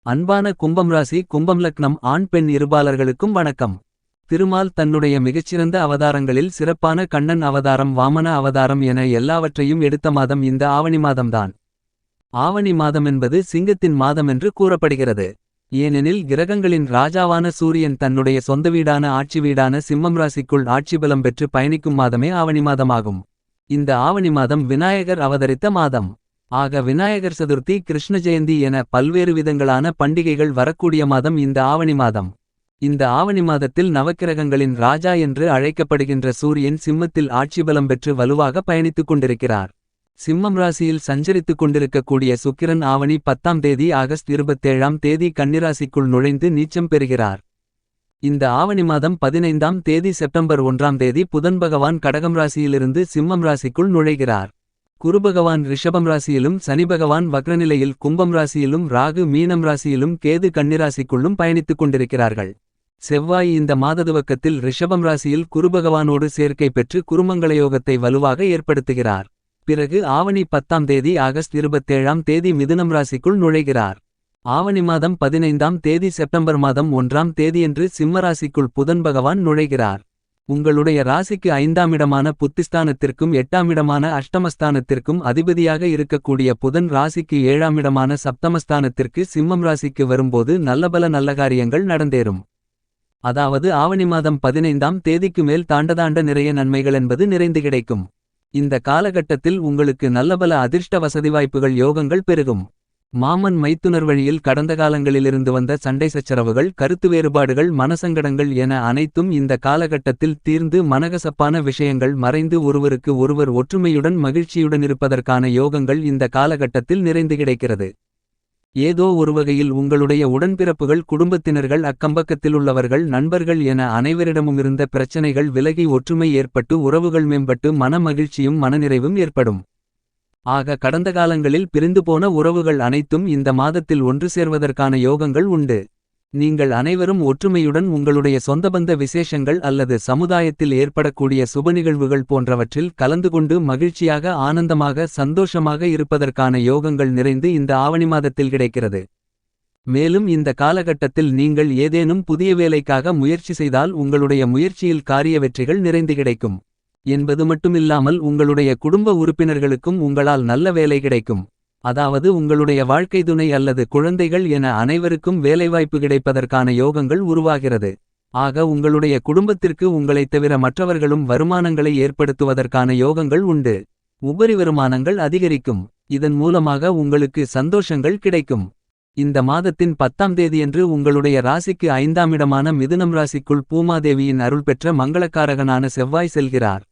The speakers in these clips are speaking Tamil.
அன்பான கும்பம் ராசி கும்பம் லக்னம் ஆண் பெண் இருபாலர்களுக்கும் வணக்கம். திருமால் தன்னுடைய மிகச்சிறந்த அவதாரங்களில் சிறப்பான கண்ணன் அவதாரம் வாமன அவதாரம் என எல்லாவற்றையும் எடுத்த மாதம் இந்த ஆவணி மாதம்தான். ஆவணி மாதமென்பது சிங்கத்தின் மாதமென்று கூறப்படுகிறது. ஏனெனில் கிரகங்களின் ராஜாவான சூரியன் தன்னுடைய சொந்த வீடான ஆட்சி வீடான சிம்மம் ராசிக்குள் ஆட்சி பலம் பெற்று பயணிக்கும் மாதமே ஆவணி மாதமாகும். இந்த ஆவணி மாதம் விநாயகர் அவதரித்த மாதம். ஆக விநாயகர் சதுர்த்தி கிருஷ்ண ஜெயந்தி என பல்வேறு விதங்களான பண்டிகைகள் வரக்கூடிய மாதம் இந்த ஆவணி மாதம். இந்த ஆவணி மாதத்தில் நவக்கிரகங்களின் ராஜா என்று அழைக்கப்படுகின்ற சூரியன் சிம்மத்தில் ஆட்சி பலம் பெற்று வலுவாக பயணித்துக் கொண்டிருக்கிறார். சிம்மம் ராசியில் சஞ்சரித்துக் கொண்டிருக்கக்கூடிய சுக்கிரன் ஆவணி 10ஆம் தேதி ஆகஸ்ட் 27ஆம் தேதி கன்னிராசிக்குள் நுழைந்து நீச்சம் பெறுகிறார். இந்த ஆவணி மாதம் 15ஆம் தேதி செப்டம்பர் 1ஆம் தேதி புதன் பகவான் கடகம் ராசியிலிருந்து சிம்மம் ராசிக்குள் நுழைகிறார். குருபகவான் ரிஷபம் ராசியிலும் சனிபகவான் வக்ரநிலையில் கும்பம் ராசியிலும் ராகு மீனம் ராசியிலும் கேது கன்னிராசிக்குள்ளும் பயணித்துக் கொண்டிருக்கிறார்கள். செவ்வாய் இந்த மாததுவக்கத்தில் ரிஷபம் ராசியில் குருபகவானோடு சேர்க்கை பெற்று குருமங்களயோகத்தை வலுவாக ஏற்படுத்துகிறார். பிறகு ஆவணி 10ஆம் தேதி ஆகஸ்ட் 27ஆம் தேதி மிதுனம் ராசிக்குள் நுழைகிறார். ஆவணி மாதம் 15ஆம் தேதி செப்டம்பர் மாதம் 1ஆம் தேதியன்று சிம்மராசிக்குள் புதன் பகவான் நுழைகிறார். உங்களுடைய ராசிக்கு 5ஆம் இடமான புத்திஸ்தானத்திற்கும் 8ஆம் இடமான அஷ்டமஸ்தானத்திற்கும் அதிபதியாக இருக்கக்கூடிய புதன் ராசிக்கு 7ஆம் இடமான சப்தமஸ்தானத்திற்கு சிம்மம் ராசிக்கு வரும்போது நல்ல காரியங்கள் நடந்தேறும். அதாவது ஆவணி மாதம் 15ஆம் தேதிக்கு மேல் தாண்ட நிறைய நன்மைகள் என்பது நிறைந்து கிடைக்கும். இந்த காலகட்டத்தில் உங்களுக்கு நல்லபல அதிர்ஷ்ட வசதி வாய்ப்புகள் யோகங்கள் பெருகும். மாமன் மைத்துனர் வழியில் கடந்த காலங்களிலிருந்து வந்த சண்டை சச்சரவுகள் கருத்து வேறுபாடுகள் மனசங்கடங்கள் என அனைத்தும் இந்த காலகட்டத்தில் தீர்ந்து மனகசப்பான விஷயங்கள் மறைந்து ஒருவருக்கு ஒருவர் ஒற்றுமையுடன் மகிழ்ச்சியுடன் இருப்பதற்கான யோகங்கள் இந்த காலகட்டத்தில் நிறைந்து கிடைக்கிறது. ஏதோ ஒருவகையில் உங்களுடைய உடன்பிறப்புகள் குடும்பத்தினர்கள் அக்கம்பக்கத்திலுள்ளவர்கள் நண்பர்கள் என அனைவரிடமும் இருந்த பிரச்சனைகள் விலகி ஒற்றுமை ஏற்பட்டு உறவுகள் மேம்பட்டு மன மகிழ்ச்சியும் மனநிறைவும் ஏற்படும். ஆக கடந்த காலங்களில் பிரிந்து போன உறவுகள் அனைத்தும் இந்த மாதத்தில் ஒன்று சேர்வதற்கான யோகங்கள் உண்டு. நீங்கள் அனைவரும் ஒற்றுமையுடன் உங்களுடைய சொந்தபந்த விசேஷங்கள் அல்லது சமுதாயத்தில் ஏற்படக்கூடிய சுப நிகழ்வுகள் போன்றவற்றில் கலந்து கொண்டு மகிழ்ச்சியாக ஆனந்தமாக சந்தோஷமாக இருப்பதற்கான யோகங்கள் நிறைந்து இந்த ஆவணி மாதத்தில் கிடைக்கிறது. மேலும் இந்த காலகட்டத்தில் நீங்கள் ஏதேனும் புதிய வேலைக்காக முயற்சி செய்தால் உங்களுடைய முயற்சியில் காரிய வெற்றிகள் நிறைந்து கிடைக்கும் என்பது மட்டுமில்லாமல் உங்களுடைய குடும்ப உறுப்பினர்களுக்கும் உங்களால் நல்ல வேலை கிடைக்கும். அதாவது உங்களுடைய வாழ்க்கை துணை அல்லது குழந்தைகள் என அனைவருக்கும் வேலைவாய்ப்பு கிடைப்பதற்கான யோகங்கள் உருவாகிறது. ஆக உங்களுடைய குடும்பத்திற்கு உங்களைத் தவிர மற்றவர்களும் வருமானங்களை ஏற்படுத்துவதற்கான யோகங்கள் உண்டு. உபரி வருமானங்கள் அதிகரிக்கும். இதன் மூலமாக உங்களுக்கு சந்தோஷங்கள் கிடைக்கும். இந்த மாதத்தின் 10ஆம் தேதியன்று உங்களுடைய ராசிக்கு 5ஆம் இடமான மிதுனம் ராசிக்குள் பூமாதேவியின் அருள் பெற்ற மங்களக்காரகனான செவ்வாய் செல்கிறார்.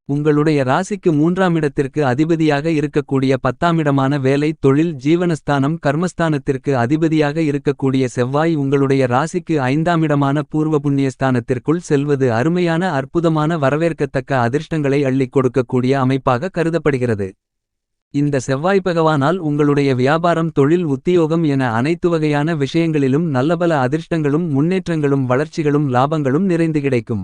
உங்களுடைய ராசிக்கு 3ஆம் இடத்திற்கு அதிபதியாக இருக்கக்கூடிய 10ஆம் இடமான வேலை தொழில் ஜீவனஸ்தானம் கர்மஸ்தானத்திற்கு அதிபதியாக இருக்கக்கூடிய செவ்வாய் உங்களுடைய ராசிக்கு 5ஆம் இடமான பூர்வ புண்ணியஸ்தானத்திற்குள் செல்வது அருமையான அற்புதமான வரவேற்கத்தக்க அதிர்ஷ்டங்களை அள்ளிக் கொடுக்கக்கூடிய அமைப்பாக கருதப்படுகிறது. இந்த செவ்வாய் பகவானால் உங்களுடைய வியாபாரம் தொழில் உத்தியோகம் என அனைத்து வகையான விஷயங்களிலும் நல்லபல அதிர்ஷ்டங்களும் முன்னேற்றங்களும் வளர்ச்சிகளும் லாபங்களும் நிறைந்து கிடைக்கும்.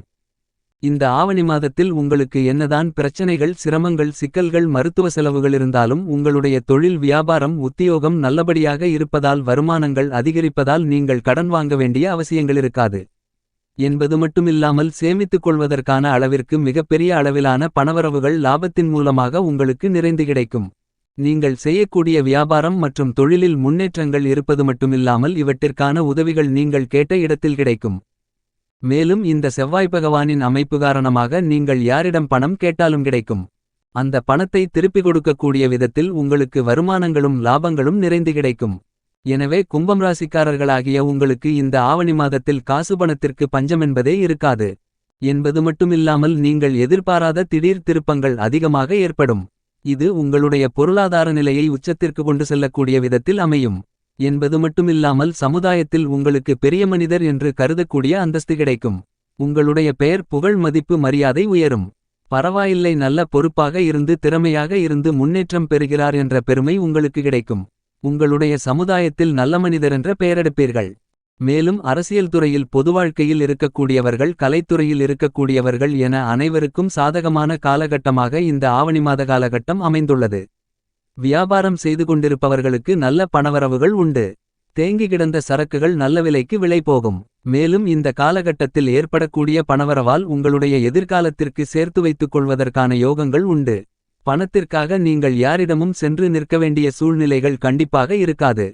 இந்த ஆவணி மாதத்தில் உங்களுக்கு என்னதான் பிரச்சனைகள் சிரமங்கள் சிக்கல்கள் மருத்துவ செலவுகள் இருந்தாலும் உங்களுடைய தொழில் வியாபாரம் உத்தியோகம் நல்லபடியாக இருப்பதால் வருமானங்கள் அதிகரிப்பதால் நீங்கள் கடன் வாங்க வேண்டிய அவசியங்கள் இருக்காது என்பது மட்டுமில்லாமல் சேமித்துக் கொள்வதற்கான அளவிற்கு மிகப்பெரிய அளவிலான பணவரவுகள் லாபத்தின் மூலமாக உங்களுக்கு நிறைந்து கிடைக்கும். நீங்கள் செய்யக்கூடிய வியாபாரம் மற்றும் தொழிலில் முன்னேற்றங்கள் இருப்பது மட்டுமில்லாமல் இவற்றிற்கான உதவிகள் நீங்கள் கேட்ட இடத்தில் கிடைக்கும். மேலும் இந்த செவ்வாய் பகவானின் அமைப்பு காரணமாக நீங்கள் யாரிடம் பணம் கேட்டாலும் கிடைக்கும். அந்த பணத்தை திருப்பி கொடுக்கக்கூடிய விதத்தில் உங்களுக்கு வருமானங்களும் லாபங்களும் நிறைந்து கிடைக்கும். எனவே கும்பம் ராசிக்காரர்களாகிய உங்களுக்கு இந்த ஆவணி மாதத்தில் காசு பணத்திற்கு பஞ்சமென்பதே இருக்காது என்பது மட்டுமில்லாமல் நீங்கள் எதிர்பாராத திடீர் திருப்பங்கள் அதிகமாக ஏற்படும். இது உங்களுடைய பொருளாதார நிலையை உச்சத்திற்கு கொண்டு செல்லக்கூடிய விதத்தில் அமையும் என்பது மட்டுமில்லாமல் சமுதாயத்தில் உங்களுக்கு பெரிய மனிதர் என்று கருதக்கூடிய அந்தஸ்து கிடைக்கும். உங்களுடைய பெயர் புகழ் மதிப்பு மரியாதை உயரும். பரவாயில்லை நல்ல பொறுப்பாக இருந்து திறமையாக இருந்து முன்னேற்றம் பெறுகிறார் என்ற பெருமை உங்களுக்கு கிடைக்கும். உங்களுடைய சமுதாயத்தில் நல்ல மனிதர் என்ற பெயரெடுப்பீர்கள். மேலும் அரசியல் துறையில் பொது வாழ்க்கையில் இருக்கக்கூடியவர்கள் கலைத்துறையில் இருக்கக்கூடியவர்கள் என அனைவருக்கும் சாதகமான காலகட்டமாக இந்த ஆவணி மாத காலகட்டம் அமைந்துள்ளது. வியாபாரம் செய்து கொண்டிருப்பவர்களுக்கு நல்ல பணவரவுகள் உண்டு. தேங்கி கிடந்த சரக்குகள் நல்ல விலைக்கு விலை போகும். மேலும் இந்த காலகட்டத்தில் ஏற்படக்கூடிய பணவரவால் உங்களுடைய எதிர்காலத்திற்கு சேர்த்து வைத்துக் கொள்வதற்கான யோகங்கள் உண்டு. பணத்திற்காக நீங்கள் யாரிடமும் சென்று நிற்க வேண்டிய சூழ்நிலைகள் கண்டிப்பாக இருக்காது.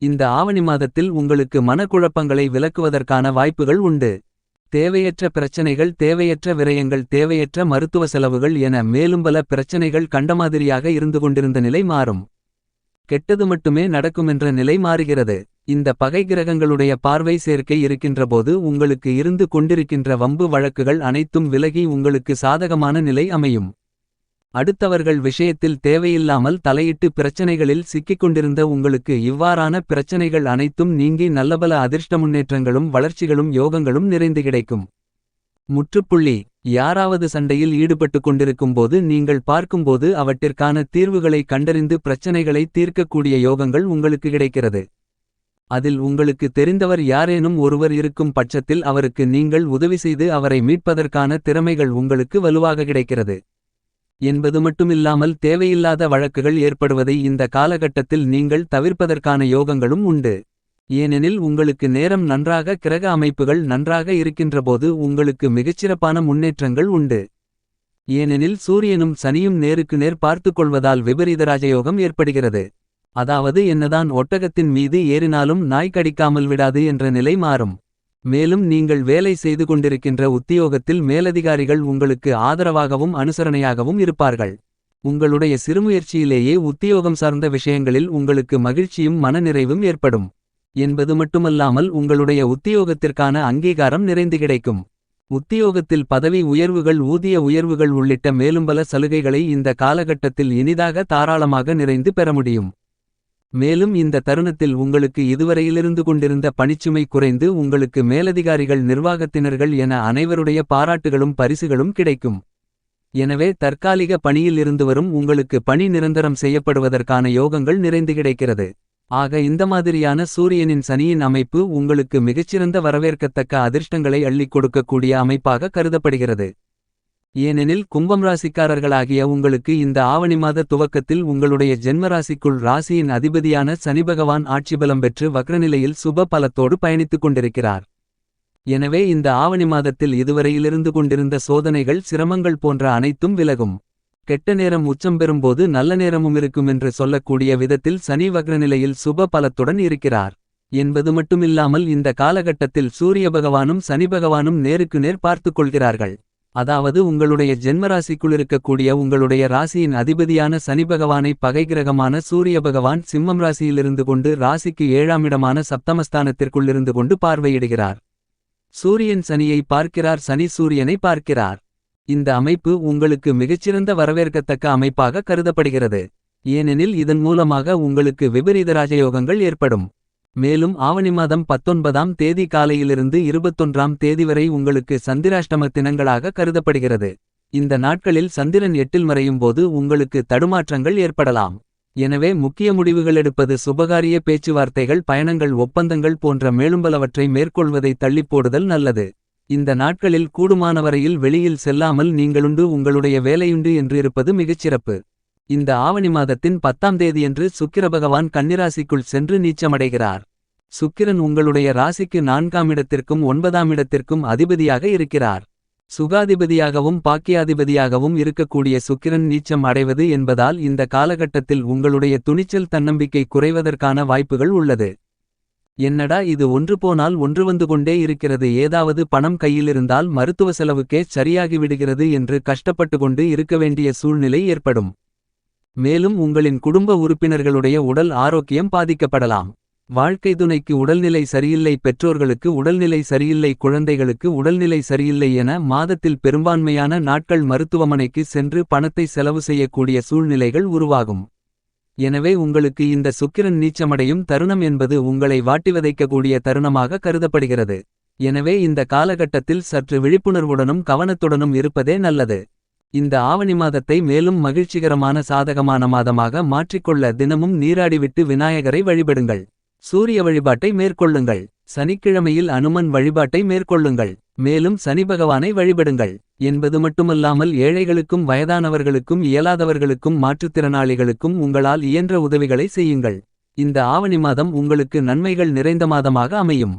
இந்த ஆவணி மாதத்தில் உங்களுக்கு மனக்குழப்பங்களை விலக்குவதற்கான வாய்ப்புகள் உண்டு. தேவையற்ற பிரச்சனைகள், தேவையற்ற விரயங்கள், தேவையற்ற மருத்துவ செலவுகள் என மேலும் பல பிரச்சனைகள் கண்டமாதிரியாக இருந்து கொண்டிருந்த நிலை மாறும். கெட்டது மட்டுமே நடக்குமென்ற நிலை மாறுகிறது. இந்த பகை கிரகங்களுடைய பார்வை சேர்க்கை இருக்கின்றபோது உங்களுக்கு இருந்து கொண்டிருக்கின்ற வம்பு வழக்குகள் அனைத்தும் விலகி உங்களுக்கு சாதகமான நிலை அமையும். அடுத்தவர்கள் விஷயத்தில் தேவையில்லாமல் தலையிட்டு பிரச்சனைகளில் சிக்கிக் கொண்டிருந்த உங்களுக்கு இவ்வாறான பிரச்சனைகள் அனைத்தும் நீங்கி நல்லபல அதிர்ஷ்ட முன்னேற்றங்களும் வளர்ச்சிகளும் யோகங்களும் நிறைந்து கிடைக்கும். முற்றுப்புள்ளி. யாராவது சண்டையில் ஈடுபட்டுக் கொண்டிருக்கும்போது நீங்கள் பார்க்கும்போது அவற்றிற்கான தீர்வுகளை கண்டறிந்து பிரச்சனைகளை தீர்க்கக்கூடிய யோகங்கள் உங்களுக்கு கிடைக்கிறது. அதில் உங்களுக்கு தெரிந்தவர் யாரேனும் ஒருவர் இருக்கும் பட்சத்தில் அவருக்கு நீங்கள் உதவி செய்து அவரை மீட்பதற்கான திறமைகள் உங்களுக்கு வலுவாக கிடைக்கிறது. என்பது மட்டுமில்லாமல் தேவையில்லாத வழக்குகள் ஏற்படுவதை இந்த காலகட்டத்தில் நீங்கள் தவிர்ப்பதற்கான யோகங்களும் உண்டு. ஏனெனில் உங்களுக்கு நேரம் நன்றாக, கிரக அமைப்புகள் நன்றாக இருக்கின்றபோது உங்களுக்கு மிகச்சிறப்பான முன்னேற்றங்கள் உண்டு. ஏனெனில் சூரியனும் சனியும் நேருக்கு நேர் பார்த்துக் கொள்வதால் விபரீத ராஜயோகம் ஏற்படுகிறது. அதாவது என்னதான் ஒட்டகத்தின் மீது ஏறினாலும் நாய் கடிக்காமல் விடாது என்ற நிலை மாறும். மேலும் நீங்கள் வேலை செய்து கொண்டிருக்கின்ற உத்தியோகத்தில் மேலதிகாரிகள் உங்களுக்கு ஆதரவாகவும் அனுசரணையாகவும் இருப்பார்கள். உங்களுடைய சிறுமுயற்சியிலேயே உத்தியோகம் சார்ந்த விஷயங்களில் உங்களுக்கு மகிழ்ச்சியும் மனநிறைவும் ஏற்படும். என்பது மட்டுமல்லாமல் உங்களுடைய உத்தியோகத்திற்கான அங்கீகாரம் நிறைந்து கிடைக்கும். உத்தியோகத்தில் பதவி உயர்வுகள், ஊதிய உயர்வுகள் உள்ளிட்ட மேலும் பல சலுகைகளை இந்த காலகட்டத்தில் இனிதாக தாராளமாக நிறைந்து பெற முடியும். மேலும் இந்த தருணத்தில் உங்களுக்கு இதுவரையிலிருந்து கொண்டிருந்த பணிச்சுமை குறைந்து உங்களுக்கு மேலதிகாரிகள், நிர்வாகத்தினர்கள் என அனைவருடைய பாராட்டுகளும் பரிசுகளும் கிடைக்கும். எனவே தற்காலிக பணியில் இருந்து வரும் உங்களுக்கு பணி நிரந்தரம் செய்யப்படுவதற்கான யோகங்கள் நிறைந்து கிடைக்கிறது. ஆக இந்த மாதிரியான சூரியனின் சனியின் அமைப்பு உங்களுக்கு மிகச்சிறந்த வரவேற்கத்தக்க அதிர்ஷ்டங்களை அள்ளிக் கொடுக்கக்கூடிய அமைப்பாக கருதப்படுகிறது. ஏனெனில் கும்பம் ராசிக்காரர்களாகிய உங்களுக்கு இந்த ஆவணி மாத துவக்கத்தில் உங்களுடைய ஜென்மராசிக்குள் ராசியின் அதிபதியான சனிபகவான் ஆட்சிபலம் பெற்று வக்ரநிலையில் சுப பலத்தோடு பயணித்துக் கொண்டிருக்கிறார். எனவே இந்த ஆவணி மாதத்தில் இதுவரையிலிருந்து கொண்டிருந்த சோதனைகள், சிரமங்கள் போன்ற அனைத்தும் விலகும். கெட்ட நேரம் உச்சம் பெறும்போது நல்ல நேரமும் இருக்கும் என்று சொல்லக்கூடிய விதத்தில் சனி வக்ரநிலையில் சுப பலத்துடன் இருக்கிறார். என்பது மட்டுமில்லாமல் இந்த காலகட்டத்தில் சூரிய பகவானும் சனி பகவானும் நேருக்கு நேர் பார்த்துக் கொள்கிறார்கள். அதாவது உங்களுடைய ஜென்மராசிக்குள் இருக்கக்கூடிய உங்களுடைய ராசியின் அதிபதியான சனி பகவானை பகை கிரகமான சூரிய பகவான் சிம்மம் ராசியிலிருந்து கொண்டு ராசிக்கு 7ஆம் இடமான சப்தமஸ்தானத்திற்குள்ளிருந்து கொண்டு பார்வையிடுகிறார். சூரியன் சனியை பார்க்கிறார், சனி சூரியனை பார்க்கிறார். இந்த அமைப்பு உங்களுக்கு மிகச்சிறந்த வரவேற்கத்தக்க அமைப்பாக கருதப்படுகிறது. ஏனெனில் இதன் மூலமாக உங்களுக்கு விபரீத ராஜயோகங்கள் ஏற்படும். மேலும் ஆவணி மாதம் 19ஆம் தேதி காலையிலிருந்து 21ஆம் தேதி வரை உங்களுக்கு சந்திராஷ்டம தினங்களாக கருதப்படுகிறது. இந்த நாட்களில் சந்திரன் 8இல் மறையும் போது உங்களுக்கு தடுமாற்றங்கள் ஏற்படலாம். எனவே முக்கிய முடிவுகள் எடுப்பது, சுபகாரிய பேச்சுவார்த்தைகள், பயணங்கள், ஒப்பந்தங்கள் போன்ற மேலும்பலவற்றை மேற்கொள்வதை தள்ளிப்போடுதல் நல்லது. இந்த நாட்களில் கூடுமானவரையில் வெளியில் செல்லாமல் நீங்களுண்டு உங்களுடைய வேலையுண்டு என்று இருப்பது மிகச்சிறப்பு. இந்த ஆவணி மாதத்தின் 10ஆம் தேதியன்று சுக்கிர பகவான் கன்னிராசிக்குள் சென்று நீச்சமடைகிறார். சுக்கிரன் உங்களுடைய ராசிக்கு 4ஆம் இடத்திற்கும் 9ஆம் இடத்திற்கும் அதிபதியாக இருக்கிறார். சுகாதிபதியாகவும் பாக்கியாதிபதியாகவும் இருக்கக்கூடிய சுக்கிரன் நீச்சம் அடைவது என்பதால் இந்த காலகட்டத்தில் உங்களுடைய துணிச்சல், தன்னம்பிக்கை குறைவதற்கான வாய்ப்புகள் உள்ளது. என்னடா இது, ஒன்று போனால் ஒன்று வந்து கொண்டே இருக்கிறது, ஏதாவது பணம் கையிலிருந்தால் மருத்துவ செலவுக்கே சரியாகிவிடுகிறது என்று கஷ்டப்பட்டு கொண்டு இருக்க வேண்டிய சூழ்நிலை ஏற்படும். மேலும் உங்களின் குடும்ப உறுப்பினர்களுடைய உடல் ஆரோக்கியம் பாதிக்கப்படலாம். வாழ்க்கை துணைக்கு உடல்நிலை சரியில்லை, பெற்றோர்களுக்கு உடல்நிலை சரியில்லை, குழந்தைகளுக்கு உடல்நிலை சரியில்லை என மாதத்தில் பெரும்பான்மையான நாட்கள் மருத்துவமனைக்கு சென்று பணத்தை செலவு செய்யக்கூடிய சூழ்நிலைகள் உருவாகும். எனவே உங்களுக்கு இந்த சுக்கிரன் நீச்சமடையும் தருணம் என்பது உங்களை வாட்டிவதைக்கக்கூடிய தருணமாக கருதப்படுகிறது. எனவே இந்த காலகட்டத்தில் சற்று விழிப்புணர்வுடனும் கவனத்துடனும் இருப்பதே நல்லது. இந்த ஆவணி மாதத்தை மேலும் மகிழ்ச்சிகரமான சாதகமான மாதமாக மாற்றிக்கொள்ள தினமும் நீராடிவிட்டு விநாயகரை வழிபடுங்கள். சூரிய வழிபாட்டை மேற்கொள்ளுங்கள். சனிக்கிழமையில் அனுமன் வழிபாட்டை மேற்கொள்ளுங்கள். மேலும் சனி பகவானை வழிபடுங்கள். என்பது மட்டுமல்லாமல் ஏழைகளுக்கும் வயதானவர்களுக்கும் இயலாதவர்களுக்கும் மாற்றுத்திறனாளிகளுக்கும் உங்களால் இயன்ற உதவிகளை செய்யுங்கள். இந்த ஆவணி மாதம் உங்களுக்கு நன்மைகள் நிறைந்த மாதமாக அமையும்.